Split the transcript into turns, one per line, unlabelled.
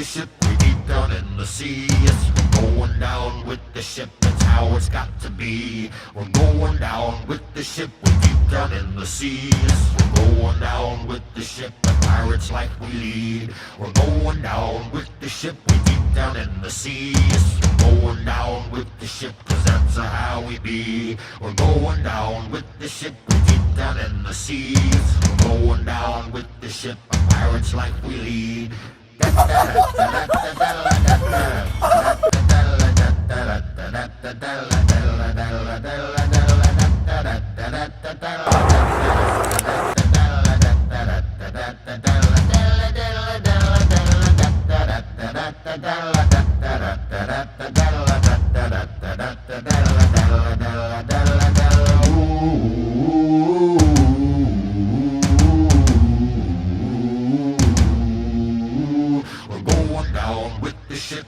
the ship, we deep down in the sea. Yes, we're going down with the ship, that's how it's got to be. We're going down with the ship, we deep down in the sea. Yes, we're going down with the ship, the pirates like we lead. We're going down with the ship, we deep down in the sea. Yes, we're going down with the ship, cause that's how we be. We're going down with the ship, we deep down in the sea. Yes, we're going down with the ship, the pirates like we lead. We're going down with the ship.